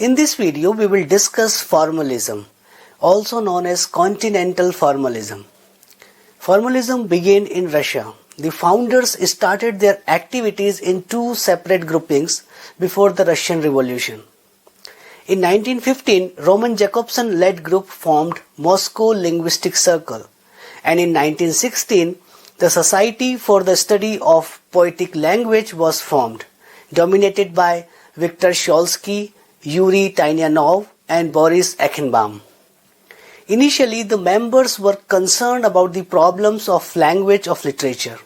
In this video, we will discuss formalism, also known as Continental Formalism. Formalism began in Russia. The founders started their activities in two separate groupings before the Russian Revolution. In 1915, Roman Jakobson-led group formed Moscow Linguistic Circle, and in 1916, the Society for the Study of Poetic Language was formed, dominated by Viktor Shklovsky, Yuri Tynyanov, and Boris Eikhenbaum. Initially, the members were concerned about the problems of language of literature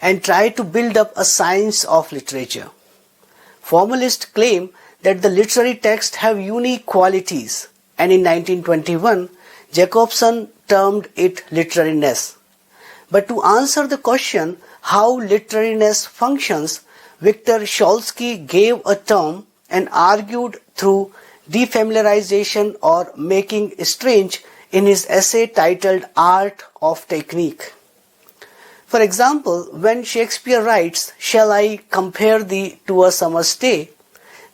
and tried to build up a science of literature. Formalists claim that the literary texts have unique qualities, and in 1921, Jakobson termed it literariness. But to answer the question how literariness functions, Viktor Shklovsky gave a term and argued through defamiliarization or making strange in his essay titled Art of Technique. For example, when Shakespeare writes, "Shall I compare thee to a summer's day?"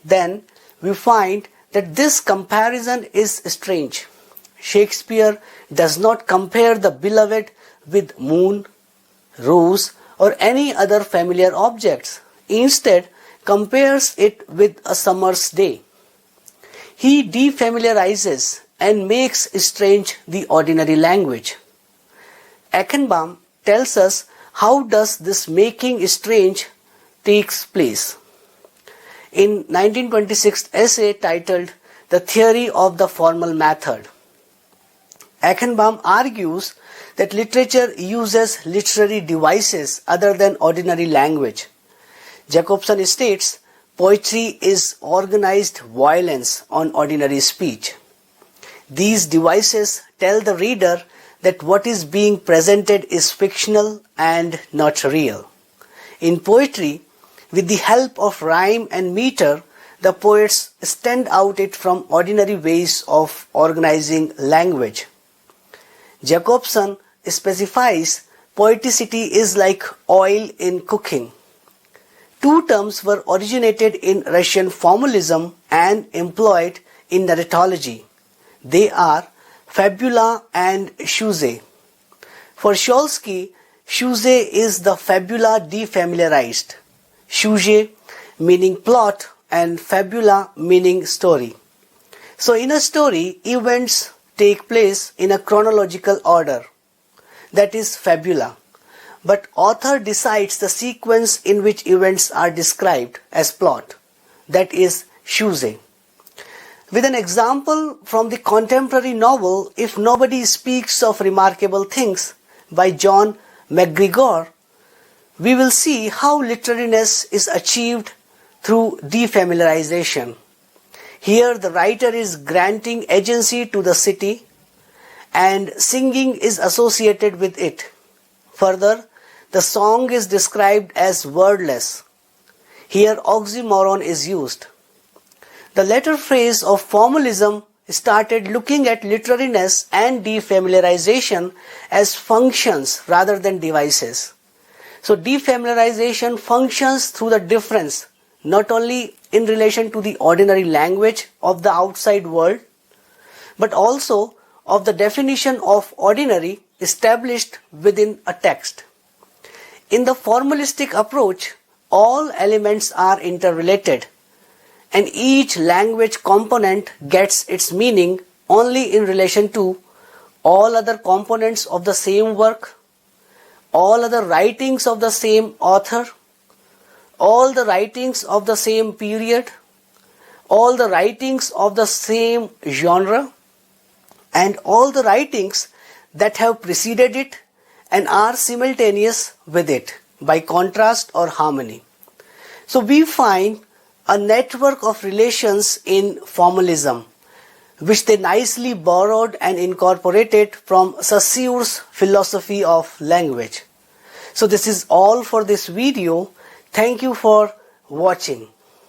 then we find that this comparison is strange. Shakespeare does not compare the beloved with moon, rose, or any other familiar objects. Instead, compares it with a summer's day. He defamiliarizes and makes strange the ordinary language. Eikhenbaum tells us how does this making strange takes place. In 1926 essay titled The Theory of the Formal Method, Eikhenbaum argues that literature uses literary devices other than ordinary language. Jakobson states, poetry is organized violence on ordinary speech. These devices tell the reader that what is being presented is fictional and not real. In poetry, with the help of rhyme and meter, the poets stand out it from ordinary ways of organizing language. Jakobson specifies poeticity is like oil in cooking. Two terms were originated in Russian formalism and employed in narratology. They are fabula and sujet. For Shklovsky, sujet is the fabula defamiliarized, sujet meaning plot and fabula meaning story. So in a story, events take place in a chronological order, that is fabula. But author decides the sequence in which events are described as plot, that is sujet. With an example from the contemporary novel If Nobody Speaks of Remarkable Things by John McGregor, we will see how literariness is achieved through defamiliarization. Here the writer is granting agency to the city and singing is associated with it. Further, the song is described as wordless. Here oxymoron is used. The latter phase of formalism started looking at literariness and defamiliarization as functions rather than devices. So defamiliarization functions through the difference, not only in relation to the ordinary language of the outside world, but also of the definition of ordinary established within a text. In the formalistic approach, all elements are interrelated, and each language component gets its meaning only in relation to all other components of the same work, all other writings of the same author, all the writings of the same period, all the writings of the same genre, and all the writings that have preceded it and are simultaneous with it by contrast or harmony. So we find a network of relations in formalism, which they nicely borrowed and incorporated from Saussure's philosophy of language. So this is all for this video. Thank you for watching.